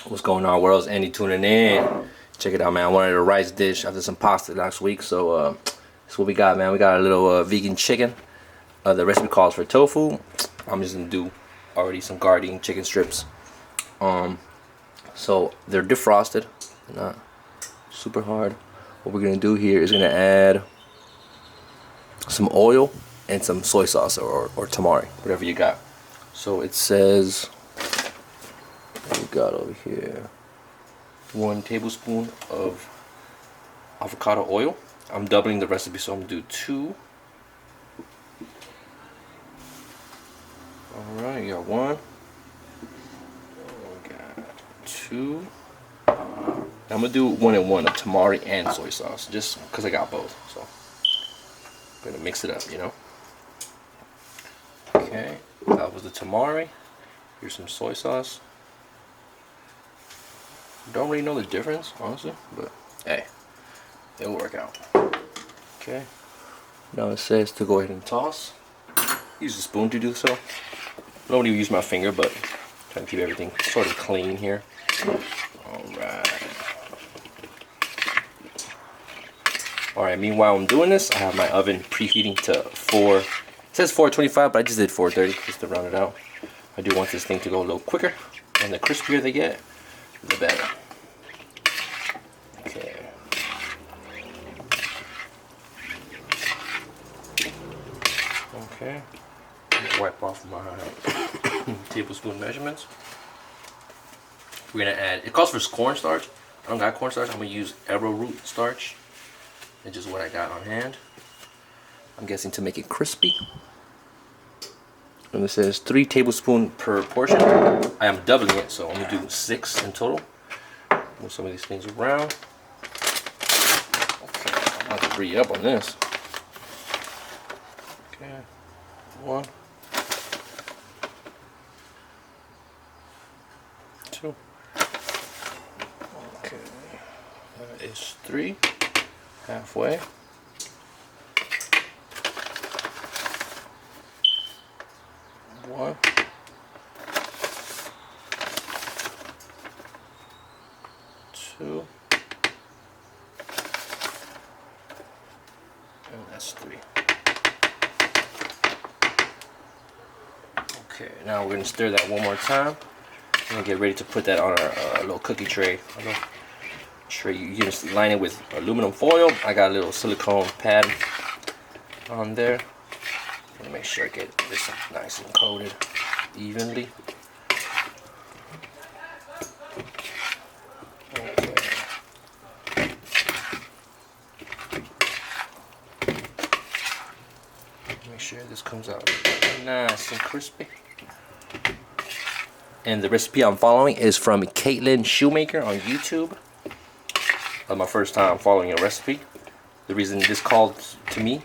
What's going on, world? Andy tuning in. Check it out, man. I wanted a rice dish after some pasta last week, so that's what we got, man. We got a little vegan chicken. The recipe calls for tofu. I'm just gonna do already some Gardein chicken strips. So they're defrosted, not super hard. What we're gonna do here is gonna add some oil and some soy sauce or tamari, whatever you got. So it says, what we got over here, 1 tablespoon of avocado oil. I'm doubling the recipe, so I'm gonna do 2. Alright, you got 1. We got 2. I'm gonna do 1 and 1 of tamari and soy sauce, just because I got both. So I'm gonna mix it up, you know. Okay, that was the tamari. Here's some soy sauce. Don't really know the difference, honestly, but hey, it'll work out. Okay, now it says to go ahead and toss. Use a spoon to do so. Nobody use my finger, but I'm trying to keep everything sort of clean here. Alright, meanwhile I'm doing this, I have my oven preheating to 4. It says 425, but I just did 430 just to round it out. I do want this thing to go a little quicker, and the crispier they get, the better. Okay. Okay. Wipe off my tablespoon measurements. We're gonna add, it calls for cornstarch. I don't got cornstarch, I'm gonna use arrowroot starch. It's just what I got on hand. I'm guessing to make it crispy. And this says 3 tablespoons per portion. I am doubling it, so I'm gonna do 6 in total. Move some of these things around. Okay, I'm about to re-up on this. Okay, 1, 2. Okay, that is 3. Halfway. 1. 2. And that's 3. Okay, now we're going to stir that one more time. We're going to get ready to put that on our little cookie tray. You just line it with aluminum foil. I got a little silicone pad on there. I'm gonna make sure I get this nice and coated evenly. Okay. Make sure this comes out nice and crispy. And the recipe I'm following is from Caitlin Shoemaker on YouTube. My first time following a recipe. The reason this called to me,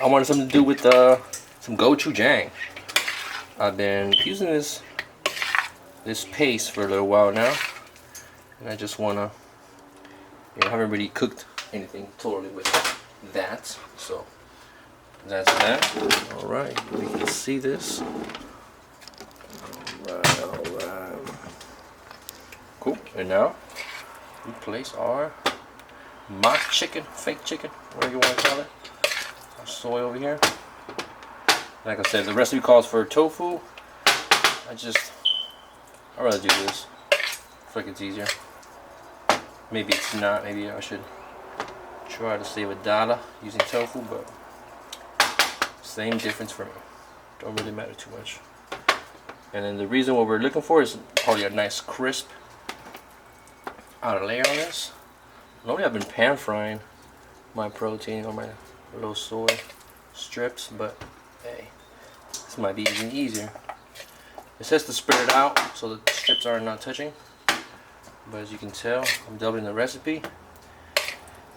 I wanted something to do with some Gochujang. I've been using this paste for a little while now, and I just wanna, I haven't really cooked anything totally with that, so that's that. All right, we can see this. All right. Cool. And now we place our mock chicken, fake chicken, whatever you want to call it. Our soy over here. Like I said, the recipe calls for tofu. I'd rather do this. I feel like it's easier. Maybe it's not. Maybe I should try to save $1 using tofu, but same difference for me. Don't really matter too much. And then the reason what we're looking for is probably a nice crisp outer layer on this. Normally I've been pan frying my protein or my little soy strips, but hey, this might be even easier. It says to spread it out so the strips are not touching, but as you can tell, I'm doubling the recipe,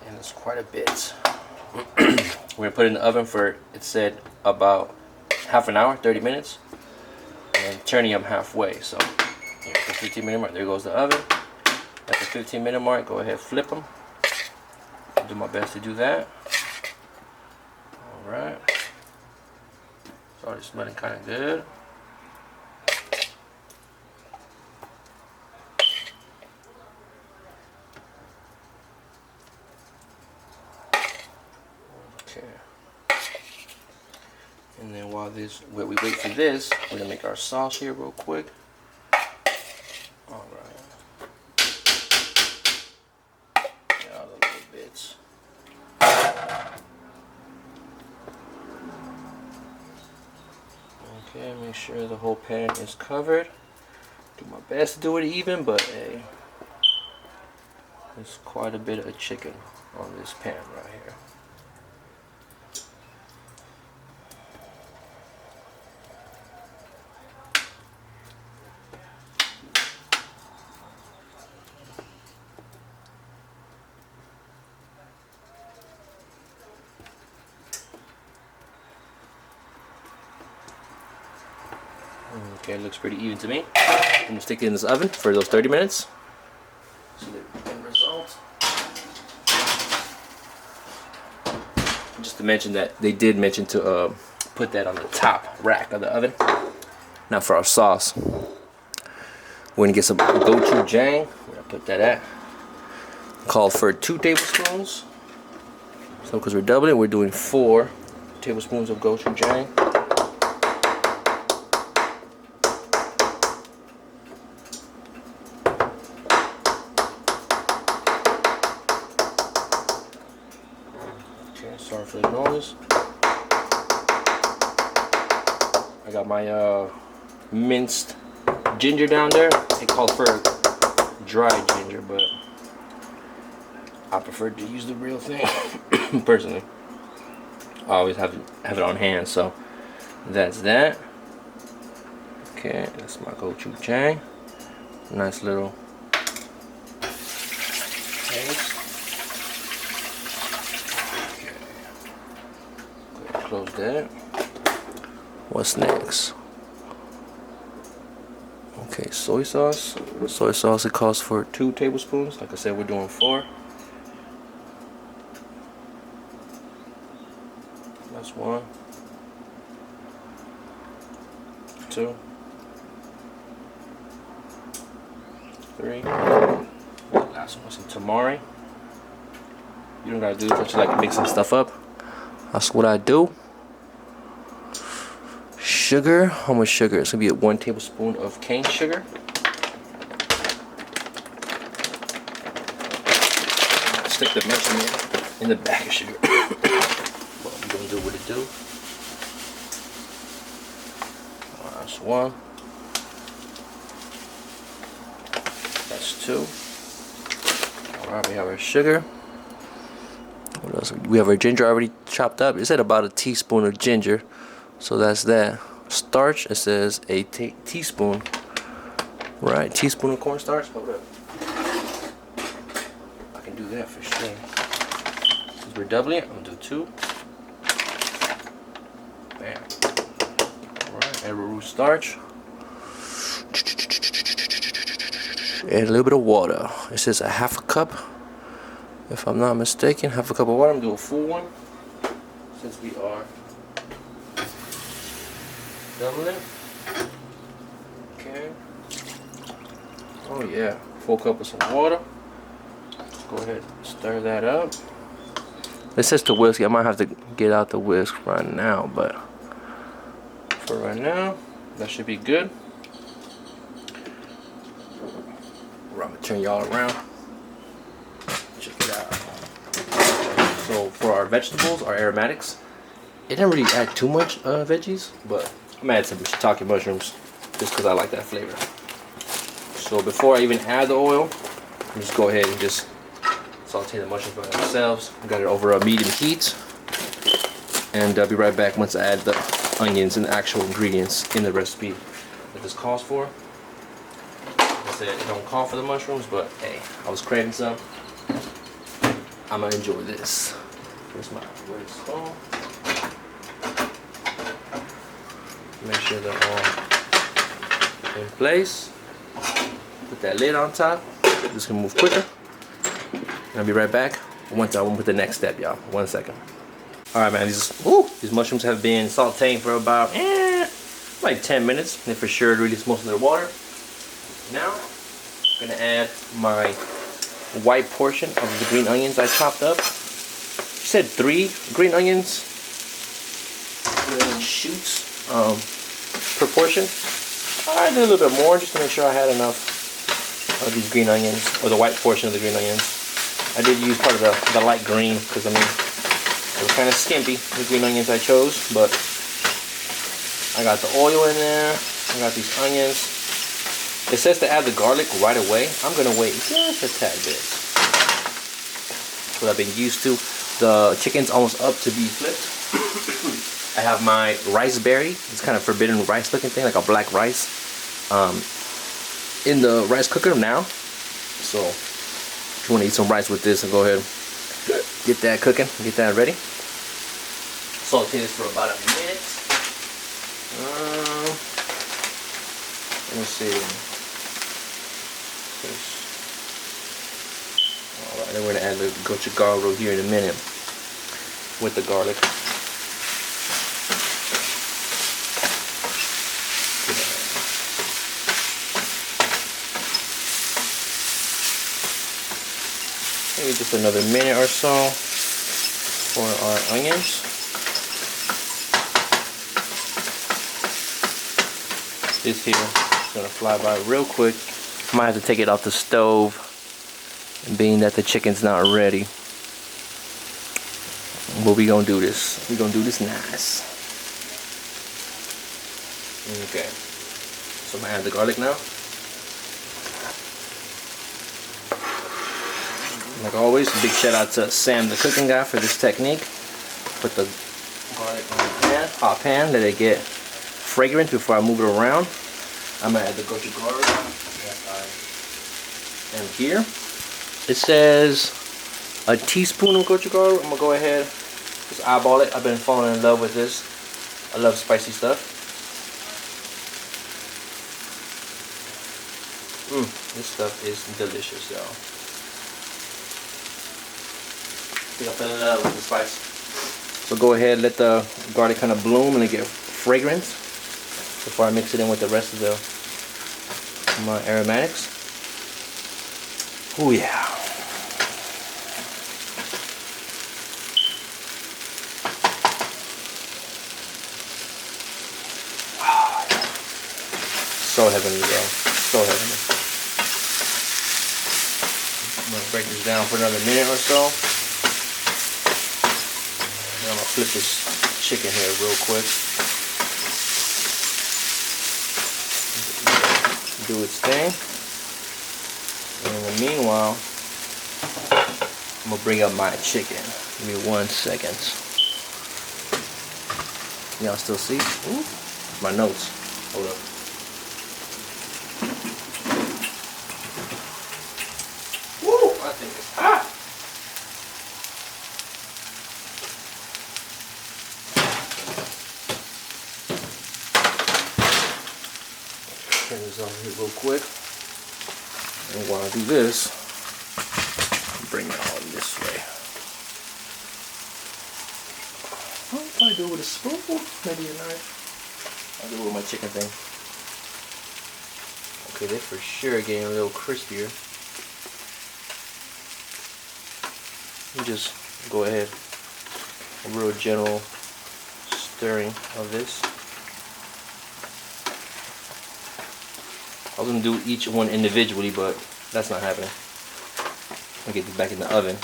and it's quite a bit. We're gonna put it in the oven for, it said, about half an hour, 30 minutes, and turning them halfway. So here, the 15-minute mark, there goes the oven. At the 15-minute mark, go ahead, flip them. I'll do my best to do that. Alright. It's already smelling kind of good. Okay. And then while we wait for this, we're gonna make our sauce here real quick. All right. Get all the little bits. Okay, make sure the whole pan is covered. Do my best to do it even, but hey, there's quite a bit of chicken on this pan right here. Okay, it looks pretty even to me. I'm gonna stick it in this oven for those 30 minutes. See the end result. Just to mention that they did mention to put that on the top rack of the oven. Now for our sauce, we're gonna get some gochujang. Where I put that at? Called for 2 tablespoons. So because we're doubling, we're doing 4 tablespoons of gochujang. Sorry for the noise. I got my minced ginger down there. They call for dry ginger, but I prefer to use the real thing personally. I always have it on hand, so that's that. Okay, that's my gochujang. Nice little paste. Close that. What's next? Okay, soy sauce. Soy sauce, it calls for 2 tablespoons. Like I said, we're doing 4. That's 1, 2, 3. Last one, some tamari. You don't gotta do this, but you like to mix some stuff up. That's what I do. Sugar. How much sugar? It's gonna be 1 tablespoon of cane sugar. Stick the mushroom in the bag of sugar. Well, I'm gonna do what it do. That's 1. That's 2. Alright, we have our sugar. What else? We have our ginger already chopped up. It said about a teaspoon of ginger, so that's that. Starch, it says a teaspoon. Right, teaspoon of cornstarch. Hold up. I can do that for sure. Since we're doubling it, I'm gonna do 2. Bam. Alright, arrowroot starch. And a little bit of water. It says a 1/2 cup. If I'm not mistaken, 1/2 cup of water. I'm doing a full one since we are doubling. Okay. Oh yeah, full cup of some water. Let's go ahead and stir that up. It says to whisk. I might have to get out the whisk right now, but for right now, that should be good. I'm gonna turn y'all around. Check it out. So for our vegetables, our aromatics, it didn't really add too much veggies, but I'm gonna add some shiitake mushrooms just because I like that flavor. So before I even add the oil, I'm just go ahead and just saute the mushrooms by themselves. I got it over a medium heat, and I'll be right back once I add the onions and the actual ingredients in the recipe that this calls for. Like I said, it don't call for the mushrooms, but hey, I was craving some. I'm gonna enjoy this. Here's my red spoon. Make sure they're all in place. Put that lid on top. This can move quicker. And I'll be right back once I went with the next step, y'all. 1 second. Alright, man, these mushrooms have been sauteing for about like 10 minutes. They for sure release most of their water. Now, I'm gonna add my white portion of the green onions I chopped up. She said 3 green onions. Shoots proportion. I did a little bit more just to make sure I had enough of these green onions, or the white portion of the green onions. I did use part of the light green because I mean it was kind of skimpy, the green onions I chose, but I got the oil in there. I got these onions. It says to add the garlic right away. I'm gonna wait just a tad bit. That's what I've been used to. The chicken's almost up to be flipped. I have my rice berry. It's kind of forbidden rice looking thing, like a black rice, in the rice cooker now. So if you want to eat some rice with this, go ahead, get that cooking, get that ready. Saute this for about a minute. Let me see. Alright, then we're going to add the gochujang here in a minute with the garlic. Maybe just another minute or so for our onions. This here is gonna fly by real quick. I might have to take it off the stove, being that the chicken's not ready. But we gonna do this. We gonna do this nice. Okay. So I'm gonna add the garlic now. Like always, big shout out to Sam, the cooking guy, for this technique. Put the garlic on the pan, hot pan, let it get fragrant before I move it around. I'm gonna add the gochujang that I am here. It says a teaspoon of gochujang. I'm gonna go ahead, just eyeball it. I've been falling in love with this. I love spicy stuff. This stuff is delicious, y'all. I think I fell in love with the spice. So go ahead, let the garlic kind of bloom and get fragrance before I mix it in with the rest of my aromatics. Oh yeah. So heavenly, bro. So heavenly. I'm gonna break this down for another minute or so. And I'm gonna flip this chicken here real quick. Do its thing. And in the meanwhile, I'm gonna bring up my chicken. Give me 1 second. Y'all still see? Ooh, my notes. Hold up. Woo! I think it's hot. Turn this on here real quick. And while I do this, bring it on this way. I'll probably do it with a spoon, maybe a knife. I'll do it with my chicken thing. Okay, they're for sure getting a little crispier. You just go ahead, a real general stirring of this. I was going to do each one individually, but that's not happening. I'll get this back in the oven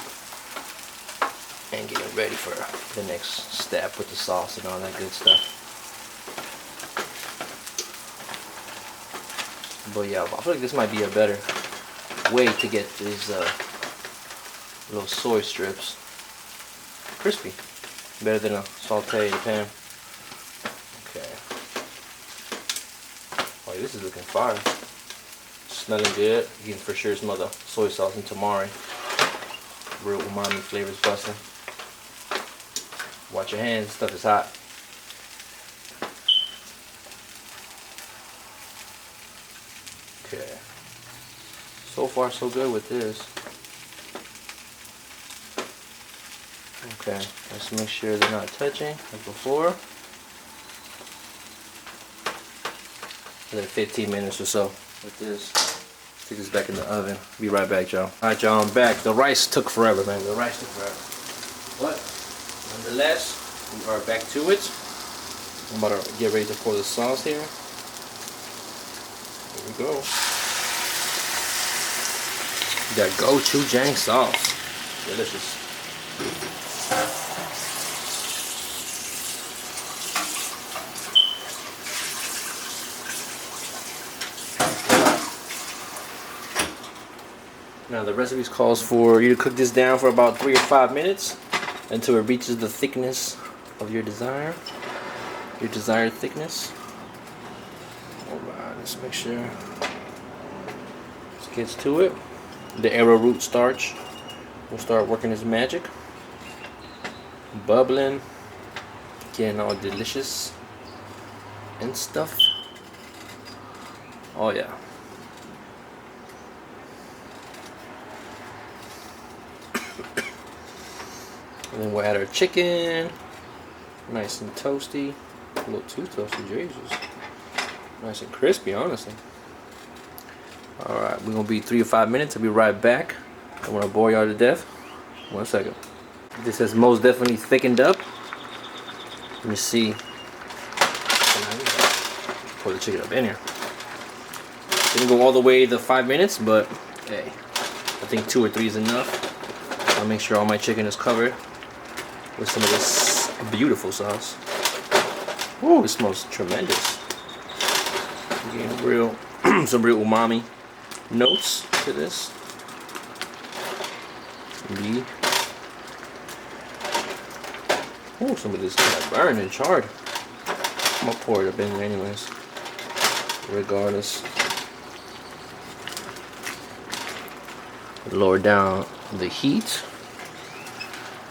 and get it ready for the next step with the sauce and all that good stuff. But yeah, I feel like this might be a better way to get these little soy strips crispy. Better than a sauteed pan. Okay. Oh, this is looking fire. Smelling good. You can for sure smell the soy sauce and tamari. Real umami flavors busting. Watch your hands, stuff is hot. Okay. So far so good with this. Okay, let's make sure they're not touching like before. Another 15 minutes or so with this. Take this back in the oven. Be right back, y'all. Alright, y'all, I'm back. The rice took forever, man. The rice took forever. What? Nonetheless, we are back to it. I'm about to get ready to pour the sauce here. Here we go. We got gochujang sauce. Delicious. Now the recipe calls for you to cook this down for about 3 or 5 minutes until it reaches the thickness of your desired thickness. Alright, let's make sure this gets to it. The arrowroot starch will start working its magic. Bubbling, getting all delicious and stuff. Oh yeah. And then we'll add our chicken. Nice and toasty. A little too toasty, Jesus. Nice and crispy, honestly. Alright, we're going to be 3 or 5 minutes. I'll be right back. I want to bore y'all to death. 1 second. This has most definitely thickened up. Let me see. Pour the chicken up in here. Didn't go all the way the 5 minutes, but hey, I think 2 or 3 is enough. I'll make sure all my chicken is covered with some of this beautiful sauce. Ooh, it smells tremendous. Getting real, some real umami notes to this. Ooh, some of this kind of burned and charred. I'm gonna pour it up in there anyways, regardless. Lower down the heat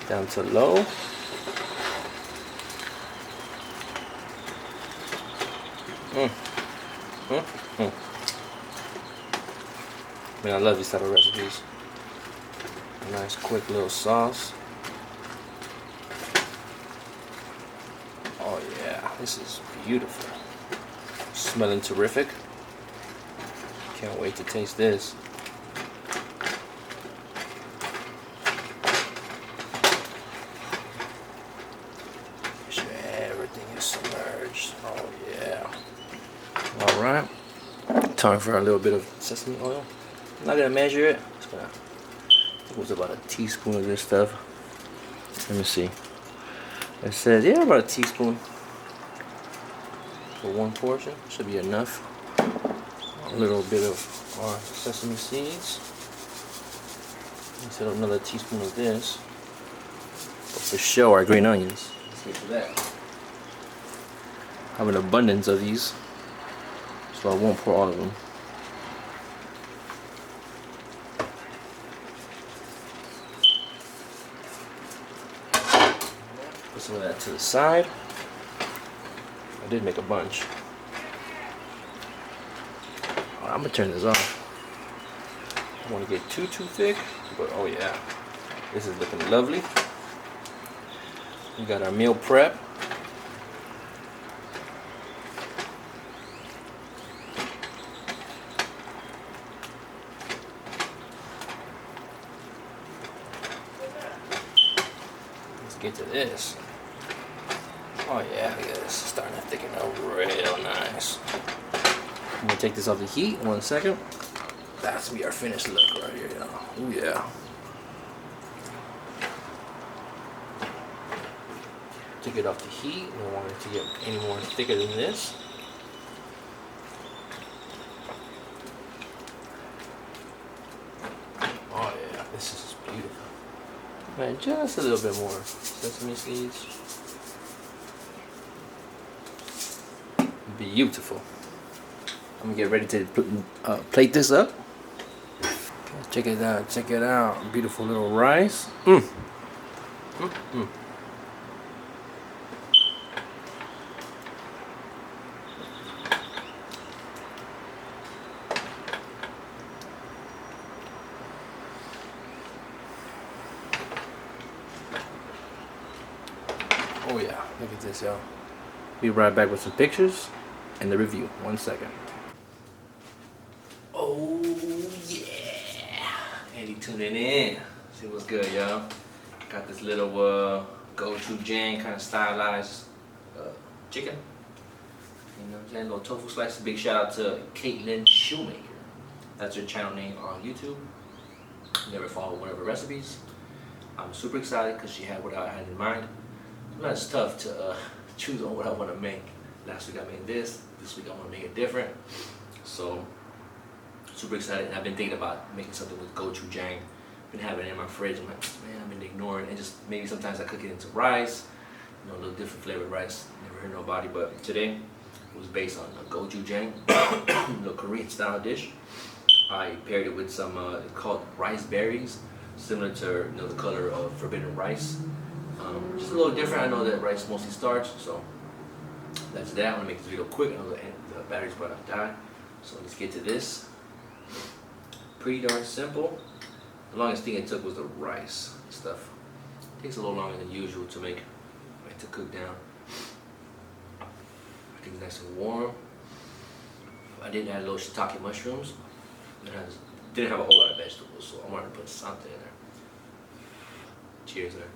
down to low. Man, I love these type of recipes. A nice quick little sauce. Oh yeah, this is beautiful. Smelling terrific. Can't wait to taste this. Everything is submerged. Oh yeah. Alright. Time for a little bit of sesame oil. I'm not gonna measure it. Just gonna, I think it was about a teaspoon of this stuff. Let me see. It says, yeah, about a teaspoon for 1 portion. Should be enough. A little bit of our sesame seeds. Instead of another teaspoon of this. But for sure, our green onions. Let's get to that. I have an abundance of these, so I won't pour all of them. Put some of that to the side. I did make a bunch. I'm gonna turn this off. I don't want to get too thick, but oh yeah, this is looking lovely. We got our meal prep. Let's get to this. Oh yeah, look at this. It's starting to thicken up real nice. I'm gonna take this off the heat. 1 second. That's gonna be our finished look right here, y'all. Oh yeah. Take it off the heat. We don't want it to get any more thicker than this. Oh yeah, this is beautiful. Man, just a little bit more sesame seeds. Beautiful. I'm gonna get ready to plate this up. Check it out, check it out. Beautiful little rice. Oh yeah, look at this, y'all. Be right back with some pictures and the review. 1 second. Oh yeah, Andy tuning in. See what's good, y'all. Got this little gochujang kind of stylized chicken. You know what I'm saying? Little tofu slices. Big shout out to Caitlin Shoemaker. That's her channel name on YouTube. Never follow one of her recipes. I'm super excited because she had what I had in mind. Sometimes it's tough to choose on what I want to make. Last week I made this. This week I want to make it different. So super excited. And I've been thinking about making something with gochujang. Been having it in my fridge. I'm like, man, I've been ignoring it. And just maybe sometimes I cook it into rice. You know, a little different flavored rice. Never heard nobody, but today it was based on gochujang, a little Korean style dish. I paired it with some called rice berries, similar to the color of forbidden rice. Just a little different. I know that rice is mostly starch, so that's that. I'm gonna make this video quick. I know the battery's about to die, so let's get to this. Pretty darn simple. The longest thing it took was the rice stuff. It takes a little longer than usual to make, to cook down. I think it's nice and warm. I did add a little shiitake mushrooms. Didn't have a whole lot of vegetables, so I wanted to put something in there. Cheers there.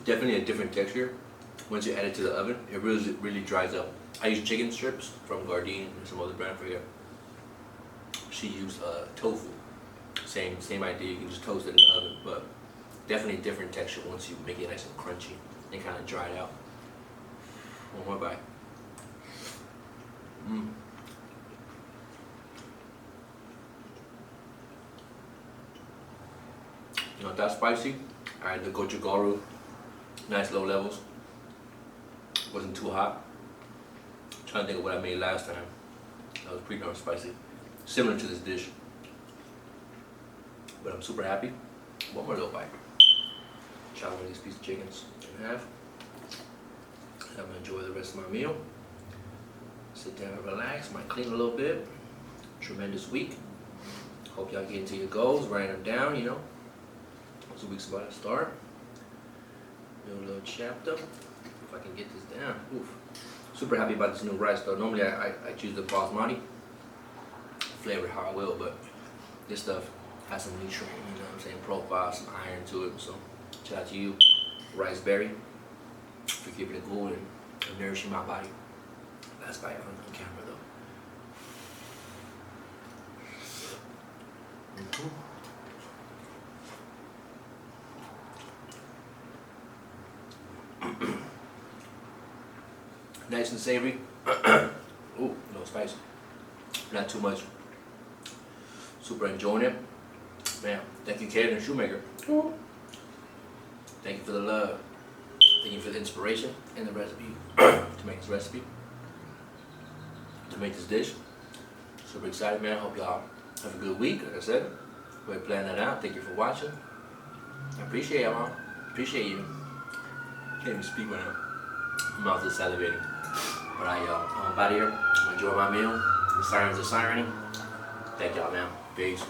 Definitely a different texture. Once you add it to the oven, it really dries up. I use chicken strips from Gardein and some other brand, I forget. She used tofu. Same idea. You can just toast it in the oven, but definitely different texture once you make it nice and crunchy and kind of dry it out. One more bite. Not that spicy. I had the gochujang, nice low levels. Wasn't too hot. I'm trying to think of what I made last time. That was pretty darn spicy. Similar to this dish. But I'm super happy. One more little bite. Chop one of these pieces of chickens in half. And I'm gonna enjoy the rest of my meal. Sit down and relax. Might clean a little bit. Tremendous week. Hope y'all get into your goals, write them down, you know. This week's about to start. New little chapter. If I can get this down. Oof. Super happy about this new rice though. Normally I choose the basmati. Flavor how I will, but this stuff has some nutrient, you know what I'm saying, profile, some iron to it. So shout out to you, rice berry, for keeping it cool and nourishing my body. Last bite on camera though. Nice and savory. Ooh, no spice. Not too much. Super enjoying it. Man, thank you, Caitlin Shoemaker. Thank you for the love. Thank you for the inspiration and the recipe to make this recipe. To make this dish. Super excited, man. Hope y'all have a good week. Like I said, go ahead and plan that out. Thank you for watching. I appreciate y'all. Appreciate you. Can't even speak right now. My mouth is salivating. But I'm out of here. I'm gonna enjoy my meal. The sirens are sirening. Thank y'all, man. Peace.